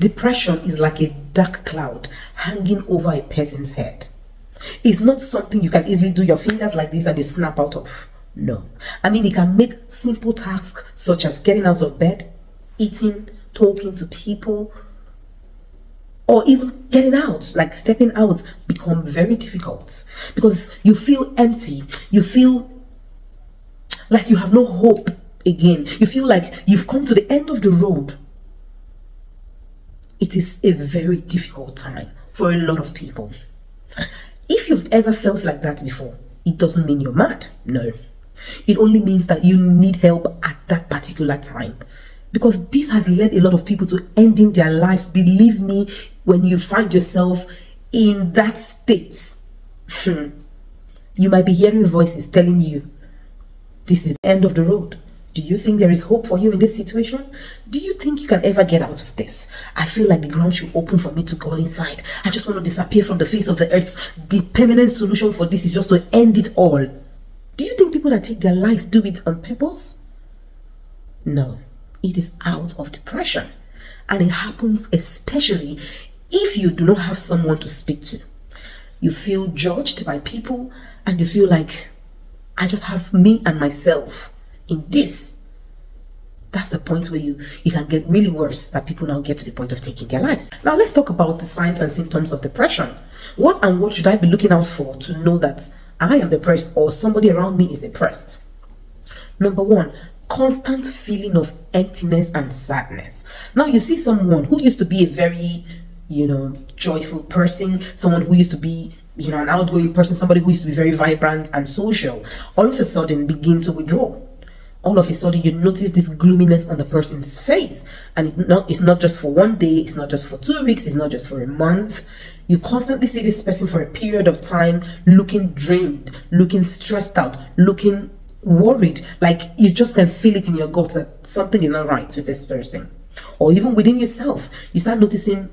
Depression is like a dark cloud hanging over a person's head. It's not something you can easily do your fingers like this and you snap out of. No. I mean, it can make simple tasks such as getting out of bed, eating, talking to people, or even getting out, like stepping out, become very difficult because you feel empty. You feel like you have no hope again. You feel like you've come to the end of the road. It is a very difficult time for a lot of people. If you've ever felt like that before, it doesn't mean you're mad. No. It only means that you need help at that particular time. Because this has led a lot of people to ending their lives. Believe me, when you find yourself in that state, you might be hearing voices telling you, this is the end of the road. Do you think there is hope for you in this situation? Do you think you can ever get out of this? I feel like the ground should open for me to go inside. I just want to disappear from the face of the earth. The permanent solution for this is just to end it all. Do you think people that take their life do it on purpose? No, it is out of depression. And it happens especially if you do not have someone to speak to. You feel judged by people and you feel like, I just have me and myself in this. That's the point where you can get really worse, that people now get to the point of taking their lives. Now let's talk about the signs and symptoms of depression. What should I be looking out for to know that I am depressed or somebody around me is depressed? Number one, constant feeling of emptiness and sadness. Now you see someone who used to be a very, joyful person, someone who used to be, an outgoing person, somebody who used to be very vibrant and social, all of a sudden begin to withdraw. All of a sudden you notice this gloominess on the person's face, and it's not just for one day, it's not just for 2 weeks, it's not just for a month. You constantly see this person for a period of time looking drained, looking stressed out, looking worried, like you just can feel it in your gut that something is not right with this person. Or even within yourself, you start noticing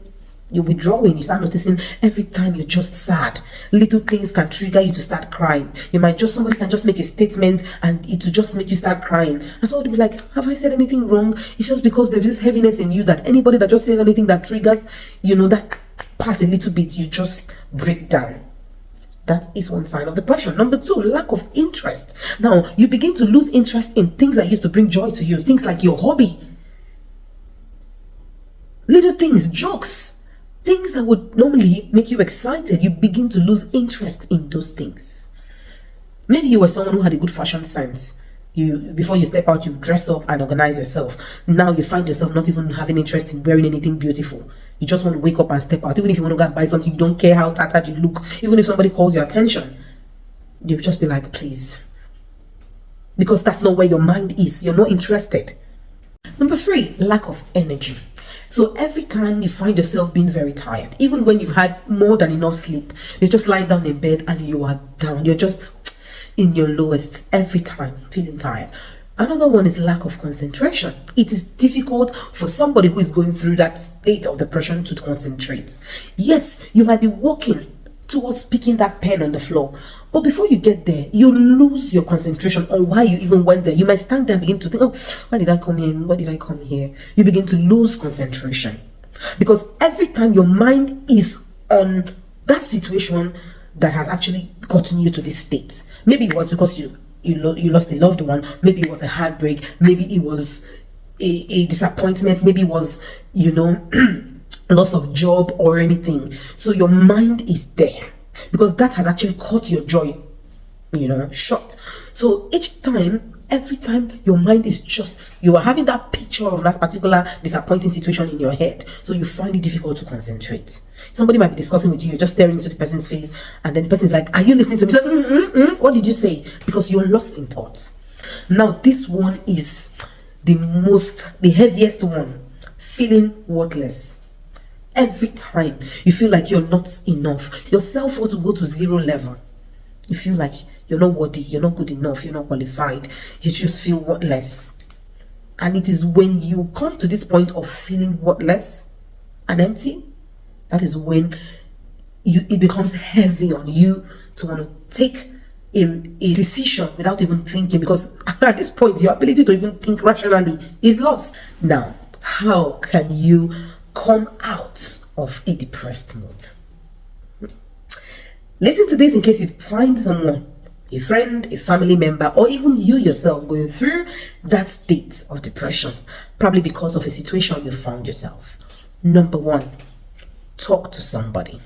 you're withdrawing. You start noticing every time you're just sad, little things can trigger you to start crying. Somebody can just make a statement and it will just make you start crying. And so you'll be like, have I said anything wrong? It's just because there's this heaviness in you that anybody that just says anything that triggers, that part a little bit, you just break down. That is one sign of depression. Number two, lack of interest. Now, you begin to lose interest in things that used to bring joy to you. Things like your hobby. Little things, jokes. Things that would normally make you excited, you begin to lose interest in those things. Maybe you were someone who had a good fashion sense. Before you step out, you dress up and organize yourself. Now you find yourself not even having interest in wearing anything beautiful. You just want to wake up and step out. Even if you want to go and buy something, you don't care how tattered you look. Even if somebody calls your attention, you'll just be like, please. Because that's not where your mind is. You're not interested. Number three, lack of energy. So every time you find yourself being very tired, even when you've had more than enough sleep, you're just lying down in bed and you are down. You're just in your lowest every time, feeling tired. Another one is lack of concentration. It is difficult for somebody who is going through that state of depression to concentrate. Yes, you might be walking towards picking that pen on the floor, but before you get there, you lose your concentration on why you even went there. You might stand there and begin to think, oh, why did I come here? Why did I come here? You begin to lose concentration because every time your mind is on that situation that has actually gotten you to this state. Maybe it was because you lost a loved one. Maybe it was a heartbreak. Maybe it was a disappointment. Maybe it was, loss of job or anything. So your mind is there because that has actually cut your joy, short. So every time your mind is you are having that picture of that particular disappointing situation in your head. So you find it difficult to concentrate. Somebody might be discussing with you, you're just staring into the person's face, and then the person is like, are you listening to me? Like, what did you say? Because you're lost in thoughts. Now, this one is the heaviest one, feeling worthless. Every time you feel like you're not enough, your self-worth will go to 0 level. You feel like you're not worthy, you're not good enough, you're not qualified, you just feel worthless. And it is when you come to this point of feeling worthless and empty, that is when it becomes heavy on you to want to take a decision without even thinking, because at this point your ability to even think rationally is lost. Now, how can you come out of a depressed mood. Listen to this in case you find someone, a friend, a family member, or even you yourself going through that state of depression, probably because of a situation you found yourself. Number one, talk to somebody.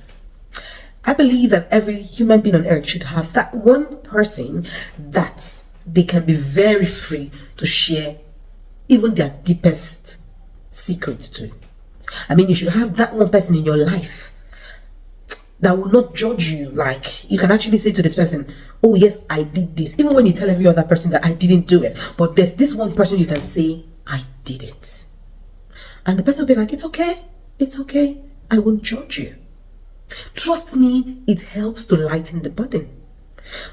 I believe that every human being on earth should have that one person that they can be very free to share even their deepest secrets to. I mean, you should have that one person in your life that will not judge you. Like, you can actually say to this person, oh yes, I did this, even when you tell every other person that I didn't do it, but there's this one person you can say, I did it, and the person will be like, it's okay, I won't judge you. Trust me, it helps to lighten the burden.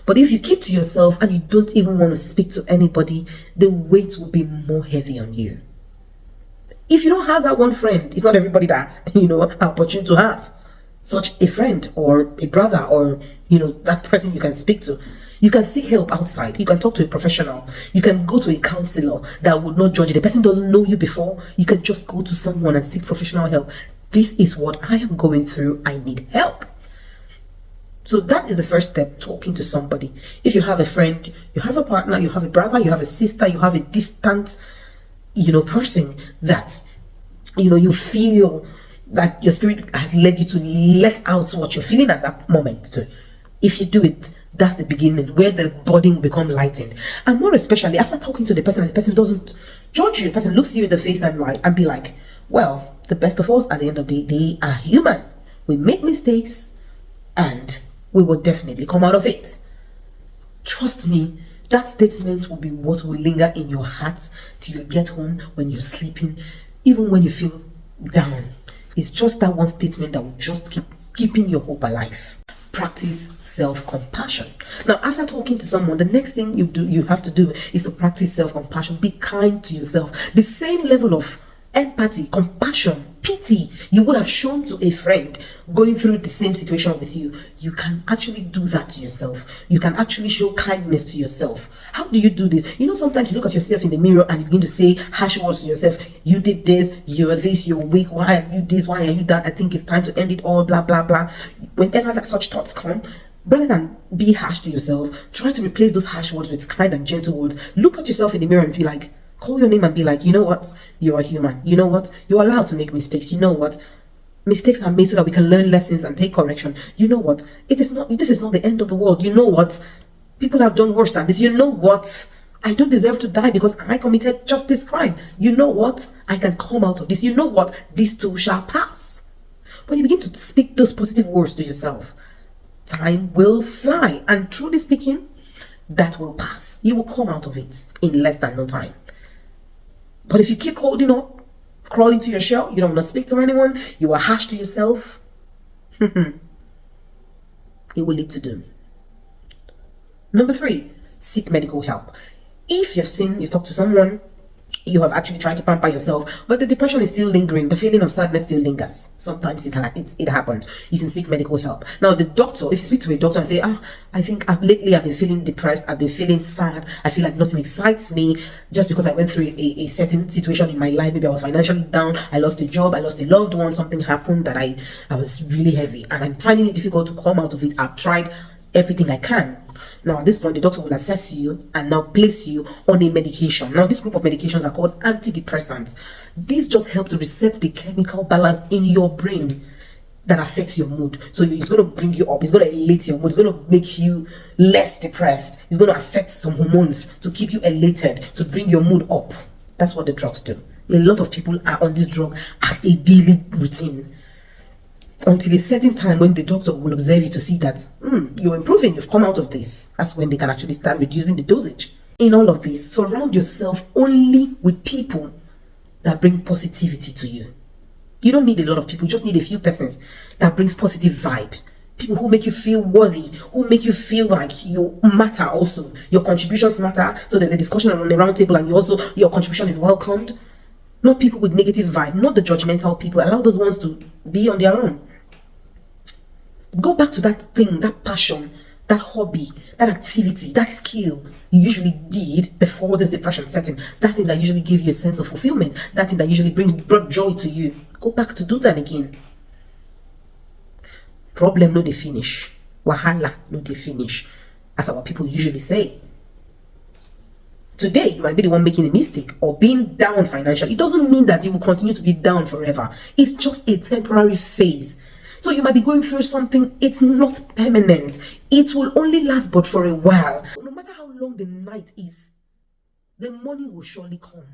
But if you keep to yourself and you don't even want to speak to anybody, the weight will be more heavy on you. If you don't have that one friend, it's not everybody that are opportune to have such a friend or a brother or that person you can speak to. You can seek help outside. You can talk to a professional. You can go to a counselor that would not judge you. The person doesn't know you before. You can just go to someone and seek professional help. This is what I am going through. I need help. So that is the first step, talking to somebody. If you have a friend, you have a partner, you have a brother, you have a sister, you have a distant, person that, you feel that your spirit has led you to let out what you're feeling at that moment. So if you do it, that's the beginning where the burden will become lightened. And more especially after talking to the person, and the person doesn't judge you, the person looks you in the face and be like, well, the best of us at the end of the day are human. We make mistakes and we will definitely come out of it. Trust me, that statement will be what will linger in your heart till you get home, when you're sleeping, even when you feel down. It's just that one statement that will just keep keeping your hope alive. Practice self-compassion. Now, after talking to someone, the next thing you have to do is to practice self-compassion. Be kind to yourself. The same level of empathy, compassion, pity you would have shown to a friend going through the same situation with you, you can actually do that to yourself. You can actually show kindness to yourself. How do you do this? Sometimes you look at yourself in the mirror and you begin to say harsh words to yourself. You did this, you're this, you're weak, why are you this, why are you that, I think it's time to end it all, blah blah blah. Whenever such thoughts come, rather than be harsh to yourself, try to replace those harsh words with kind and gentle words. Look at yourself in the mirror and be like, call your name and be like, you know what? You are human. You know what? You're allowed to make mistakes. You know what? Mistakes are made so that we can learn lessons and take correction. You know what? This is not the end of the world. You know what? People have done worse than this. You know what? I don't deserve to die because I committed just this crime. You know what? I can come out of this. You know what? This too shall pass. When you begin to speak those positive words to yourself, time will fly. And truly speaking, that will pass. You will come out of it in less than no time. But if you keep holding up, crawling to your shell, you don't want to speak to anyone, you are harsh to yourself, it will lead to doom. Number 3, seek medical help. If you've talked to someone, you have actually tried to pamper yourself, but the depression is still lingering, the feeling of sadness still lingers. Sometimes it happens. You can seek medical help. Now, the doctor, if you speak to a doctor and say, I think lately I've been feeling depressed, I've been feeling sad, I feel like nothing excites me, just because I went through a certain situation in my life. Maybe I was financially down, I lost a job, I lost a loved one, something happened that I was really heavy, and I'm finding it difficult to come out of it. I've tried everything I can. Now, at this point, the doctor will assess you and now place you on a medication. Now, this group of medications are called antidepressants. These just help to reset the chemical balance in your brain that affects your mood. So it's going to bring you up. It's going to elevate your mood. It's going to make you less depressed. It's going to affect some hormones to keep you elated, to bring your mood up. That's what the drugs do. A lot of people are on this drug as a daily routine, until a certain time when the doctor will observe you to see that you're improving, you've come out of this. That's when they can actually start reducing the dosage. In all of this, surround yourself only with people that bring positivity to you. You don't need a lot of people, you just need a few persons that brings positive vibe. People who make you feel worthy, who make you feel like you matter also. Your contributions matter, so there's a discussion on the round table and your contribution is welcomed. Not people with negative vibe, not the judgmental people. Allow those ones to be on their own. Go back to that thing, that passion that hobby, that activity, that skill you usually did before this depression setting, that thing that usually gave you a sense of fulfillment, that thing that usually brought joy to you, go back to do that again. Problem no dey finish, wahala no dey finish, as our people usually say. Today, you might be the one making a mistake or being down financially. It doesn't mean that you will continue to be down forever. It's just a temporary phase. So you might be going through something, it's not permanent. It will only last but for a while. No matter how long the night is, the morning will surely come.